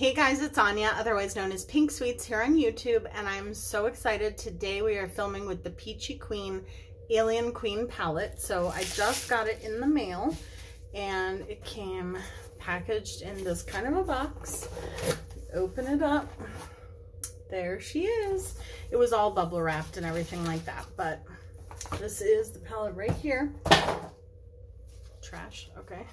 Hey guys, it's Anya, otherwise known as Pink Sweets here on YouTube, and I'm so excited. Today we are filming with the Peachy Queen Alien Queen palette. So I just got it in the mail, and it came packaged in this kind of a box. Open it up. There she is. It was all bubble wrapped and everything like that, but this is the palette right here. Trash, okay.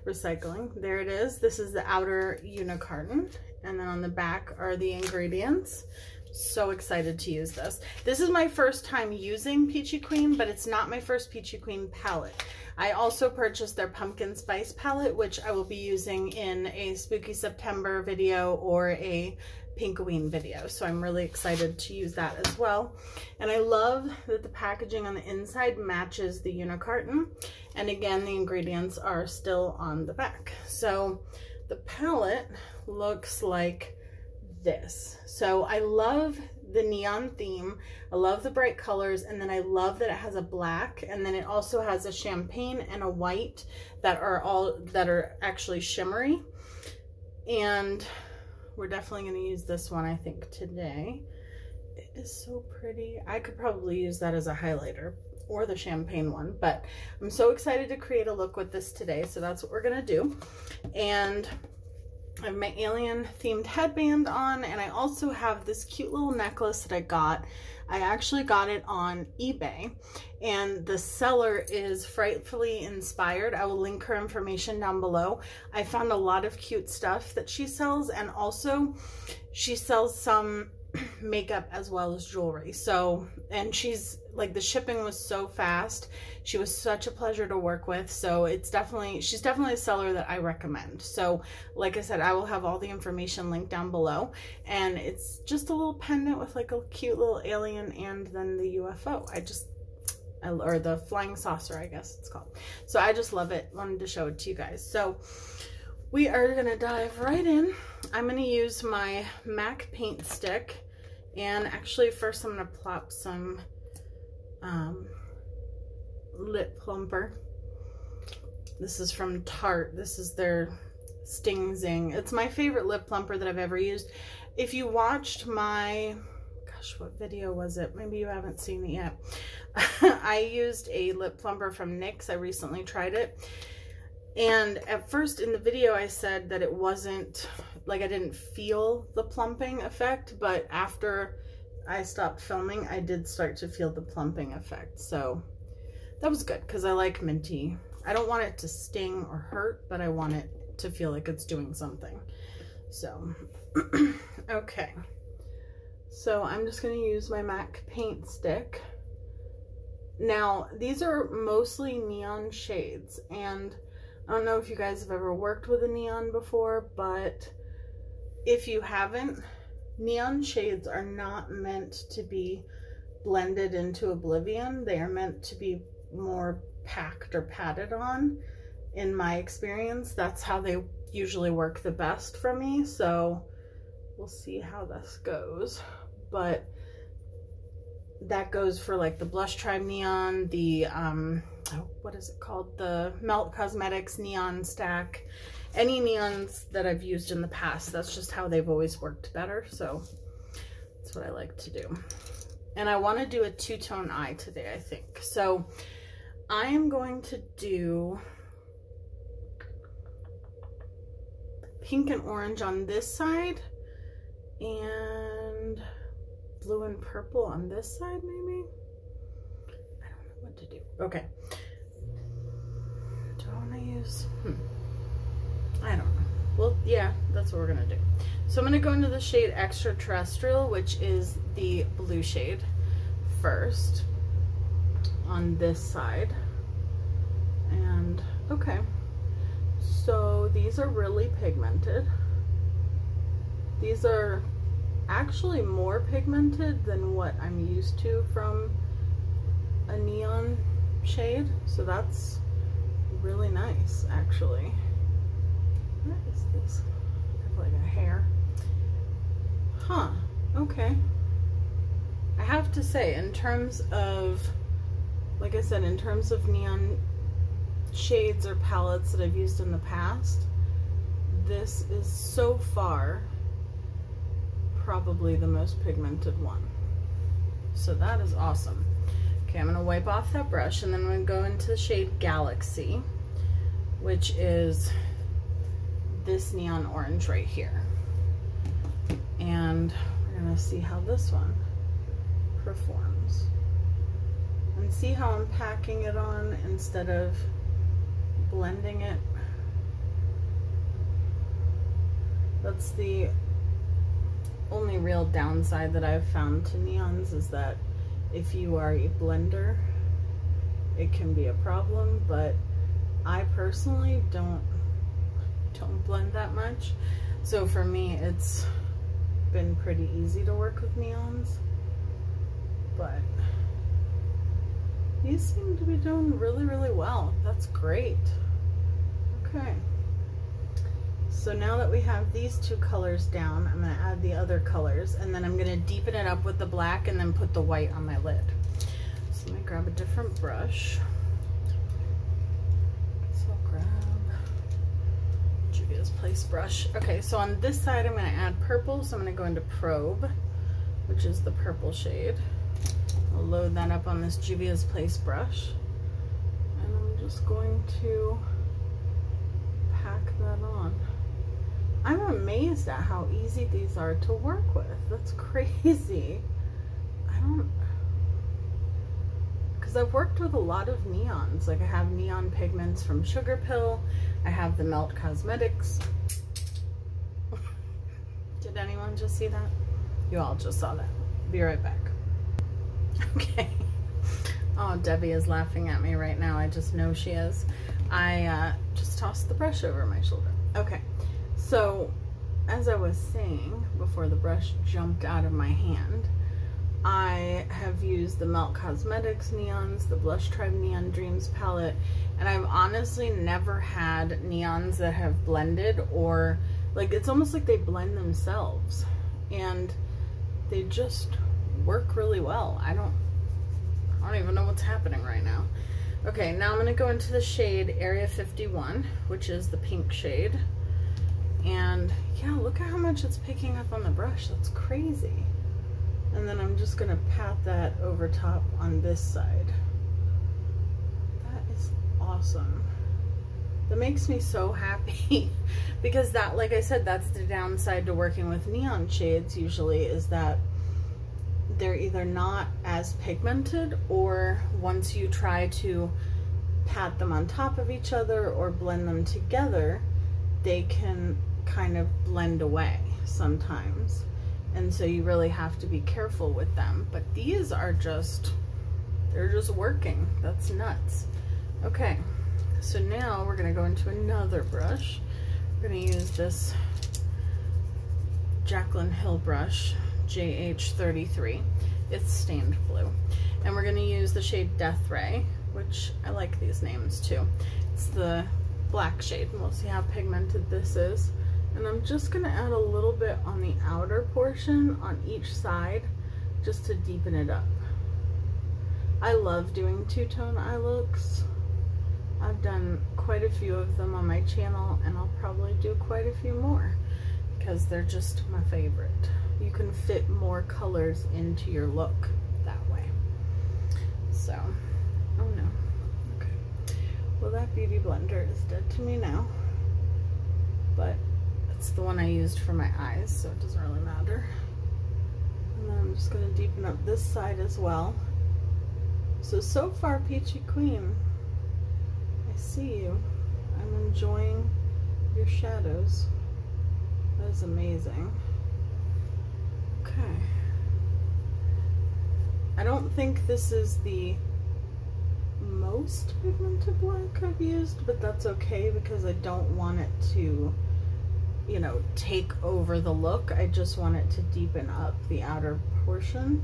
Recycling, there it is. This is the outer unicarton, and then on the back are the ingredients. So excited to use this. This is my first time using Peachy Queen, but it's not my first Peachy Queen palette. I also purchased their pumpkin spice palette, which I will be using in a spooky September video or a Pinkoween video, so I'm really excited to use that as well. And I love that the packaging on the inside matches the unicarton, and again the ingredients are still on the back. So the palette looks like this. So I love the neon theme, I love the bright colors, and then I love that it has a black, and then it also has a champagne and a white that are actually shimmery. And we're definitely going to use this one, I think, today. It is so pretty. I could probably use that as a highlighter, or the champagne one, but I'm so excited to create a look with this today, so that's what we're going to do. And I have my alien themed headband on, and I also have this cute little necklace that I got. I actually got it on eBay, and the seller is Frightfully Inspired. I will link her information down below. I found a lot of cute stuff that she sells, and also she sells some makeup as well as jewelry. So, and she's like, the shipping was so fast. She was such a pleasure to work with. So she's definitely a seller that I recommend. So like I said, I will have all the information linked down below, and it's just a little pendant with like a cute little alien and then the UFO. Or the flying saucer, I guess it's called. So I just love it. Wanted to show it to you guys. So we are gonna dive right in. I'm gonna use my MAC paint stick, and actually first I'm gonna plop some lip plumper. This is from Tarte. This is their Sting Zing. It's my favorite lip plumper that I've ever used. If you watched my, gosh, what video was it? Maybe you haven't seen it yet. I used a lip plumper from NYX. I recently tried it. And at first in the video I said that it wasn't, like, I didn't feel the plumping effect, but after I stopped filming, I did start to feel the plumping effect. So that was good, because I like minty. I don't want it to sting or hurt, but I want it to feel like it's doing something. So, okay. So I'm just going to use my MAC paint stick. Now, these are mostly neon shades, and I don't know if you guys have ever worked with a neon before, but if you haven't, neon shades are not meant to be blended into oblivion. They are meant to be more packed or patted on. In my experience, that's how they usually work the best for me. So we'll see how this goes. But that goes for like the Blush Tribe neon, the what is it called, the Melt Cosmetics neon stack. Any neons that I've used in the past, that's just how they've always worked better. So that's what I like to do. And I want to do a two-tone eye today, I think. So I am going to do pink and orange on this side, and blue and purple on this side, maybe? I don't know what to do. Okay. Do I want to use... I don't know. Well, yeah, that's what we're going to do. So I'm going to go into the shade Extra Terrestrial, which is the blue shade, first on this side. And, okay. So these are really pigmented. These are actually more pigmented than what I'm used to from a neon shade. So that's really nice, actually. What is this? I have like a hair. Huh, okay. I have to say, in terms of, like I said, in terms of neon shades or palettes that I've used in the past, this is so far probably the most pigmented one. So that is awesome. Okay, I'm gonna wipe off that brush, and then I'm gonna go into the shade Galaxy, which is this neon orange right here. And we're gonna see how this one performs. And see how I'm packing it on instead of blending it. That's the only real downside that I've found to neons, is that if you are a blender, it can be a problem, but I personally don't blend that much. So for me, it's been pretty easy to work with neons, but you seem to be doing really, really well. That's great. Okay. So now that we have these two colors down, I'm going to add the other colors, and then I'm going to deepen it up with the black and then put the white on my lid. So let me grab a different brush. So I'll grab Juvia's Place brush. Okay, so on this side I'm going to add purple, so I'm going to go into Probe, which is the purple shade. I'll load that up on this Juvia's Place brush, and I'm just going to pack that on. I'm amazed at how easy these are to work with. That's crazy. Because I've worked with a lot of neons. Like I have neon pigments from Sugar Pill. I have the Melt Cosmetics. Did anyone just see that? You all just saw that. Be right back. Okay. Oh, Debbie is laughing at me right now. I just know she is. I just tossed the brush over my shoulder. Okay. So, as I was saying before the brush jumped out of my hand, I have used the Melt Cosmetics neons, the Blush Tribe Neon Dreams palette, and I've honestly never had neons that have blended, or like it's almost like they blend themselves, and they just work really well. I don't even know what's happening right now. Okay, now I'm going to go into the shade Area 51, which is the pink shade. And yeah, look at how much it's picking up on the brush. That's crazy. And then I'm just gonna pat that over top on this side. That is awesome. That makes me so happy because that, like I said, that's the downside to working with neon shades usually, is that they're either not as pigmented, or once you try to pat them on top of each other or blend them together, they can kind of blend away sometimes, and so you really have to be careful with them. But these are just, they're just working. That's nuts. Okay, so now we're gonna go into another brush. We're gonna use this Jaclyn Hill brush, JH33. It's stained blue, and we're gonna use the shade Death Ray, which I like these names too. It's the black shade, and we'll see how pigmented this is. And I'm just gonna add a little bit on the outer portion on each side just to deepen it up. I love doing two-tone eye looks. I've done quite a few of them on my channel, and I'll probably do quite a few more because they're just my favorite. You can fit more colors into your look that way. So, oh no. Okay. Well, that beauty blender is dead to me now, but it's the one I used for my eyes, so it doesn't really matter. And then I'm just going to deepen up this side as well. So far, Peachy Queen, I see you. I'm enjoying your shadows. That is amazing. Okay. I don't think this is the most pigmented black I've used, but that's okay because I don't want it to, you know, take over the look. I just want it to deepen up the outer portion,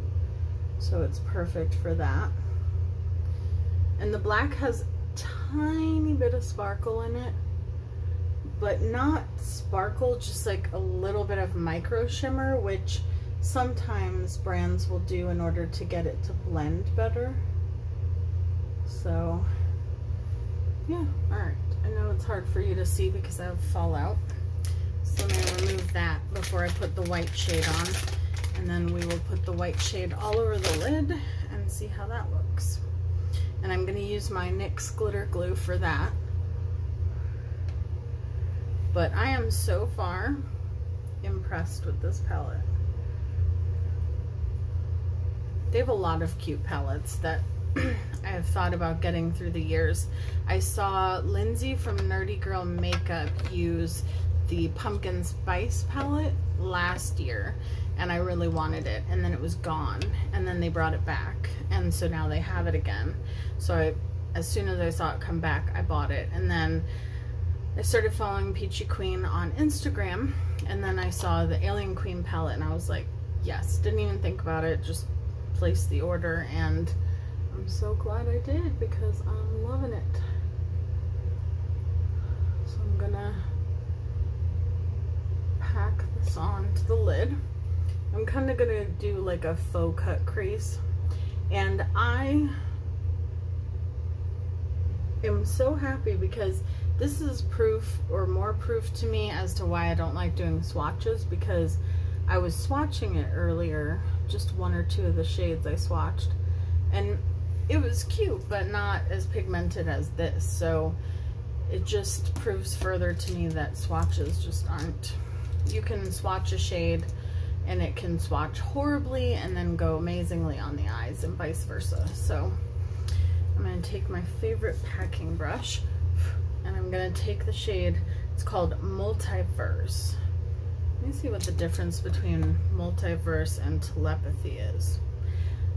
so it's perfect for that. And the black has a tiny bit of sparkle in it, but not sparkle, just like a little bit of micro shimmer, which sometimes brands will do in order to get it to blend better. So yeah, all right. I know it's hard for you to see because I have fallout. So I'm going to remove that before I put the white shade on. And then we will put the white shade all over the lid and see how that looks. And I'm going to use my NYX glitter glue for that. But I am so far impressed with this palette. They have a lot of cute palettes that I have thought about getting through the years. I saw Lindsay from Nerdy Girl Makeup use the Pumpkin Spice palette last year, and I really wanted it, and then it was gone, and then they brought it back, and so now they have it again. So as soon as I saw it come back, I bought it. And then I started following Peachy Queen on Instagram, and then I saw the Alien Queen palette, and I was like, yes, didn't even think about it, just placed the order, and I'm so glad I did because I'm loving it. So I'm gonna pack this on to the lid. I'm kind of gonna do like a faux cut crease, and I am so happy because this is proof, or more proof to me, as to why I don't like doing swatches, because I was swatching it earlier, just one or two of the shades I swatched, and it was cute, but not as pigmented as this. So it just proves further to me that swatches just aren't. You can swatch a shade and it can swatch horribly and then go amazingly on the eyes, and vice versa. So I'm going to take my favorite packing brush, and I'm going to take the shade, it's called Multiverse. Let me see what the difference between Multiverse and Telepathy is.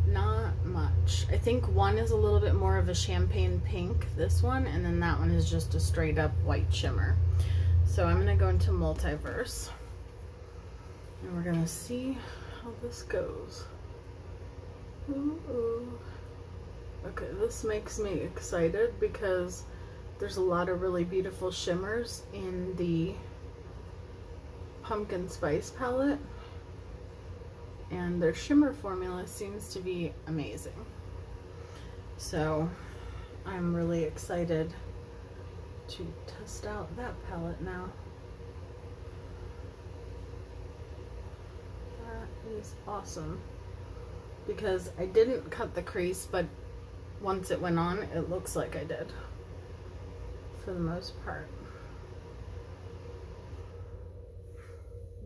Not much. I think one is a little bit more of a champagne pink, this one, and then that one is just a straight up white shimmer. So I'm going to go into Multiverse, and we're going to see how this goes. Ooh. Okay, this makes me excited because there's a lot of really beautiful shimmers in the Pumpkin Spice palette, and their shimmer formula seems to be amazing. So I'm really excited to test out that palette now. That is awesome, because I didn't cut the crease, but once it went on, it looks like I did for the most part.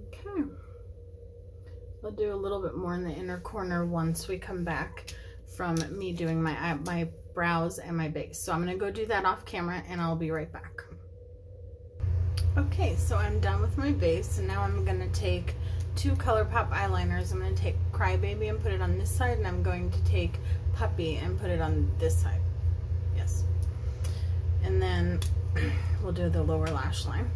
Okay, I'll do a little bit more in the inner corner once we come back from me doing my brows and my base. So I'm gonna go do that off camera, and I'll be right back. Okay, so I'm done with my base, and now I'm gonna take two ColourPop eyeliners. I'm gonna take Crybaby and put it on this side, and I'm going to take Puppy and put it on this side. Yes. And then we'll do the lower lash line.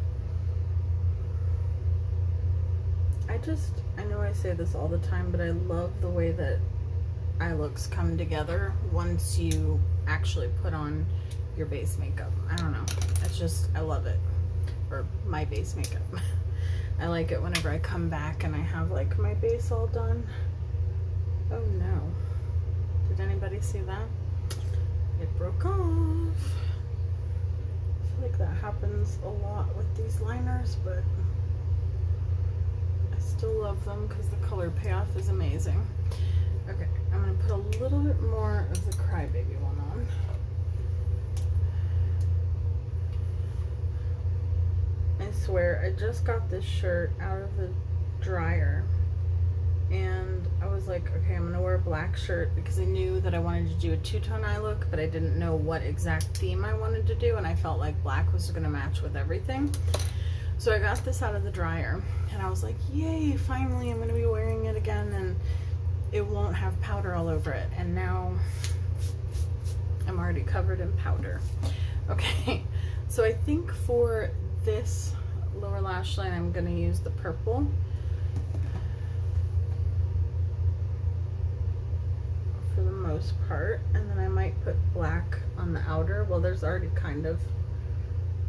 I know I say this all the time, but I love the way that eye looks come together once you actually put on your base makeup. I don't know. It's just, I love it. Or my base makeup. I like it whenever I come back and I have like my base all done. Oh no. Did anybody see that? It broke off. I feel like that happens a lot with these liners, but I still love them because the color payoff is amazing. Okay, I'm going to put a little bit more of the Crybaby one on. I swear, I just got this shirt out of the dryer, and I was like, okay, I'm going to wear a black shirt because I knew that I wanted to do a two-tone eye look, but I didn't know what exact theme I wanted to do, and I felt like black was going to match with everything. So I got this out of the dryer, and I was like, yay, finally I'm going to be wearing it again, and it won't have powder all over it. And now I'm already covered in powder. Okay, so I think for this lower lash line, I'm going to use the purple. For the most part, and then I might put black on the outer. Well, there's already kind of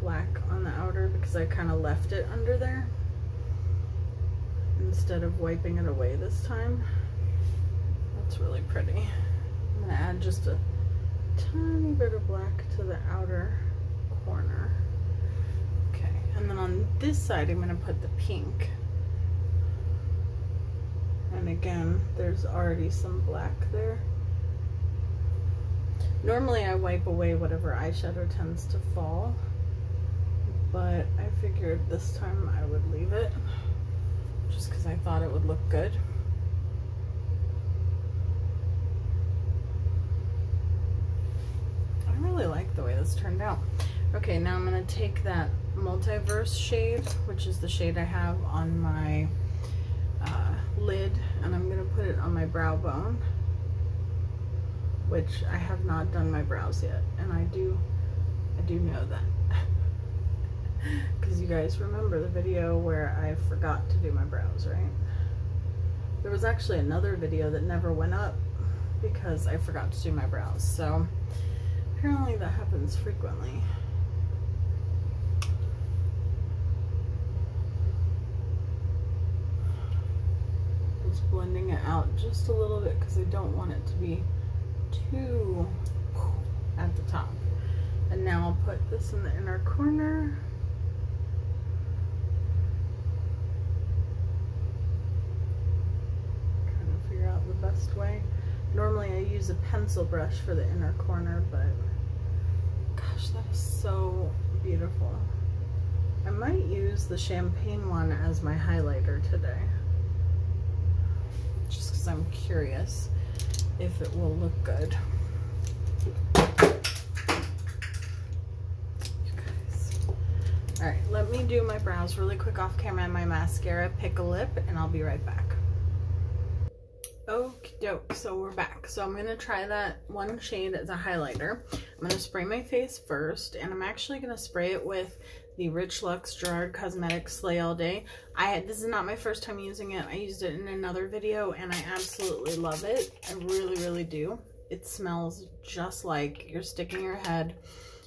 black on the outer because I kind of left it under there instead of wiping it away this time. That's really pretty. I'm going to add just a tiny bit of black to the outer corner. Okay, And then on this side, I'm going to put the pink. And again, there's already some black there. Normally I wipe away whatever eyeshadow tends to fall, but I figured this time I would leave it just because I thought it would look good. I really like the way this turned out. Okay, now I'm going to take that Multiverse shade, which is the shade I have on my lid, and I'm going to put it on my brow bone, which I have not done my brows yet, and I do know that because you guys remember the video where I forgot to do my brows, right? There was actually another video that never went up because I forgot to do my brows, so apparently that happens frequently. Just blending it out just a little bit because I don't want it to be too at the top. And now I'll put this in the inner corner. Trying to figure out the best way. Normally I use a pencil brush for the inner corner, but gosh, that is so beautiful. I might use the champagne one as my highlighter today, just because I'm curious if it will look good. You guys. All right, let me do my brows really quick off camera and my mascara, pick a lip, and I'll be right back. Okie doke, so we're back. So I'm going to try that one shade as a highlighter. I'm going to spray my face first, and I'm actually going to spray it with the Rich Luxe Gerard Cosmetics Slay All Day. This is not my first time using it. I used it in another video, and I absolutely love it. I really, really do. It smells just like you're sticking your head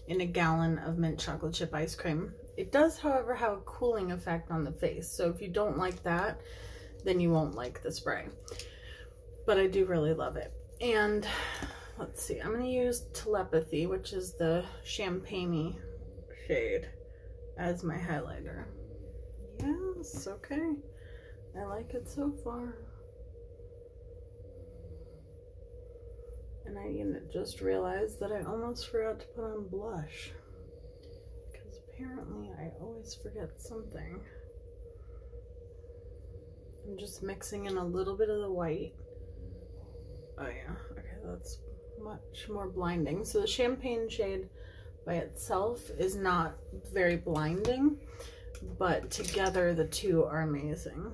in a gallon of mint chocolate chip ice cream. It does, however, have a cooling effect on the face. So if you don't like that, then you won't like the spray. But I do really love it. And let's see, I'm going to use Telepathy, which is the champagne-y shade, as my highlighter. Yes, okay. I like it so far. And I just realized that I almost forgot to put on blush, because apparently I always forget something. I'm just mixing in a little bit of the white. Oh yeah, okay, that's much more blinding. So the champagne shade by itself is not very blinding, but together the two are amazing.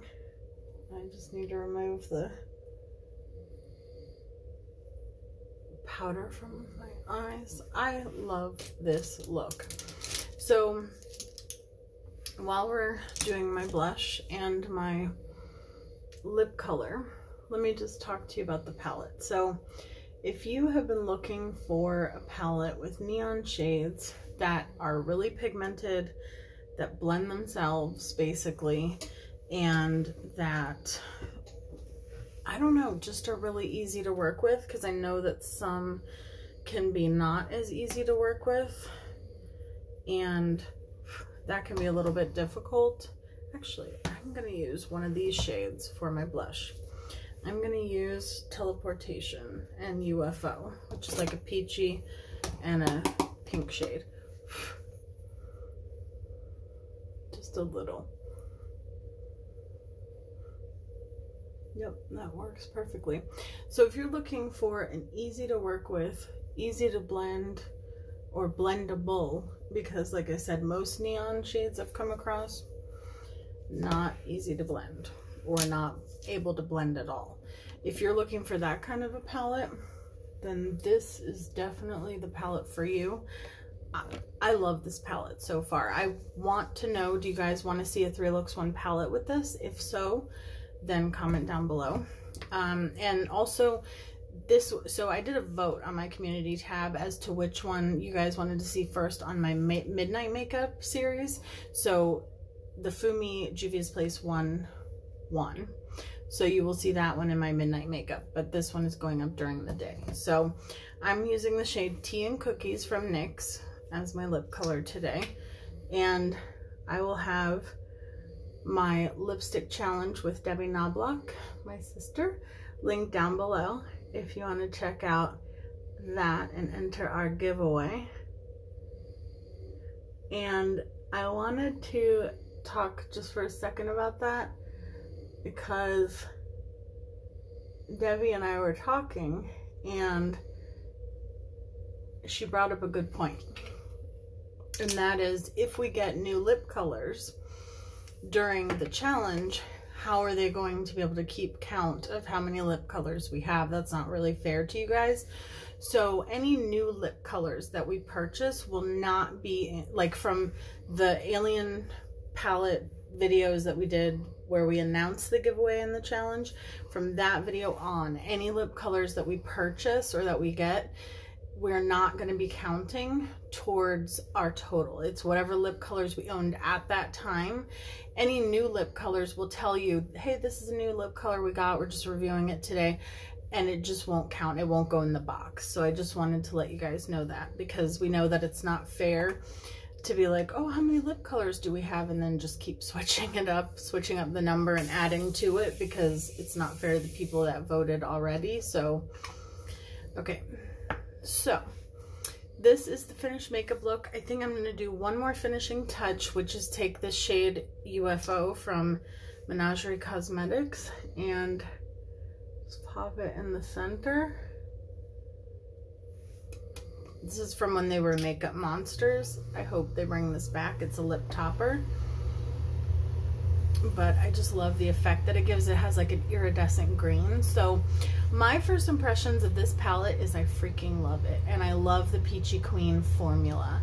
I just need to remove the powder from my eyes. I love this look. So while we're doing my blush and my lip color, let me just talk to you about the palette. So if you have been looking for a palette with neon shades that are really pigmented, that blend themselves basically, and that, I don't know, just are really easy to work with, because I know that some can be not as easy to work with, and that can be a little bit difficult. Actually, I'm going to use one of these shades for my blush. I'm going to use Teleportation and UFO, which is like a peachy and a pink shade. Just a little. Yep, that works perfectly. So if you're looking for an easy to work with, easy to blend, or blendable, because like I said, most neon shades I've come across, not easy to blend, or not able to blend at all. If you're looking for that kind of a palette, then this is definitely the palette for you. I love this palette so far. I want to know, do you guys want to see a 3 Looks 1 palette with this? If so, then comment down below. And also so I did a vote on my community tab as to which one you guys wanted to see first on my midnight makeup series. So the Fumi Juvia's Place one won. So you will see that one in my midnight makeup, but this one is going up during the day. So I'm using the shade Tea and Cookies from NYX as my lip color today. And I will have my lipstick challenge with Debbie Knobloch, my sister, linked down below if you want to check out that and enter our giveaway. And I wanted to talk just for a second about that because Debbie and I were talking and she brought up a good point. And that is, if we get new lip colors during the challenge, how are they going to be able to keep count of how many lip colors we have? That's not really fair to you guys. So any new lip colors that we purchase will not be, like from the Alien palette videos that we did where we announced the giveaway and the challenge, from that video on, any lip colors that we purchase or that we get, we're not going to be counting towards our total. It's whatever lip colors we owned at that time. Any new lip colors will tell you, hey, this is a new lip color we got, we're just reviewing it today, and it just won't count. It won't go in the box. So I just wanted to let you guys know that, because we know that it's not fair to be like, oh, how many lip colors do we have, and then just keep switching it up, switching up the number and adding to it, because it's not fair to the people that voted already. So okay, so this is the finished makeup look. I think I'm going to do one more finishing touch, which is take this shade UFO from Menagerie Cosmetics and just pop it in the center. This is from when they were Makeup Monsters. I hope they bring this back. It's a lip topper. But I just love the effect that it gives. It has like an iridescent green. So my first impressions of this palette is I freaking love it. And I love the Peachy Queen formula.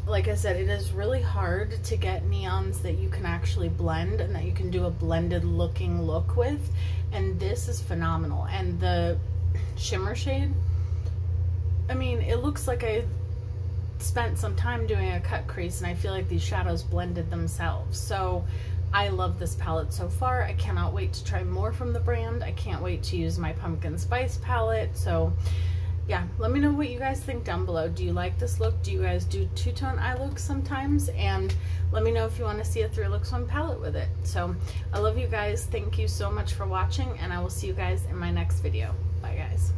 Like I said, it is really hard to get neons that you can actually blend and that you can do a blended looking look with. And this is phenomenal. And the shimmer shade, I mean, it looks like I spent some time doing a cut crease, and I feel like these shadows blended themselves. So I love this palette so far. I cannot wait to try more from the brand. I can't wait to use my pumpkin spice palette. So yeah, let me know what you guys think down below. Do you like this look? Do you guys do two-tone eye looks sometimes? And let me know if you want to see a 3 looks 1 palette with it. So I love you guys. Thank you so much for watching, and I will see you guys in my next video. Bye guys.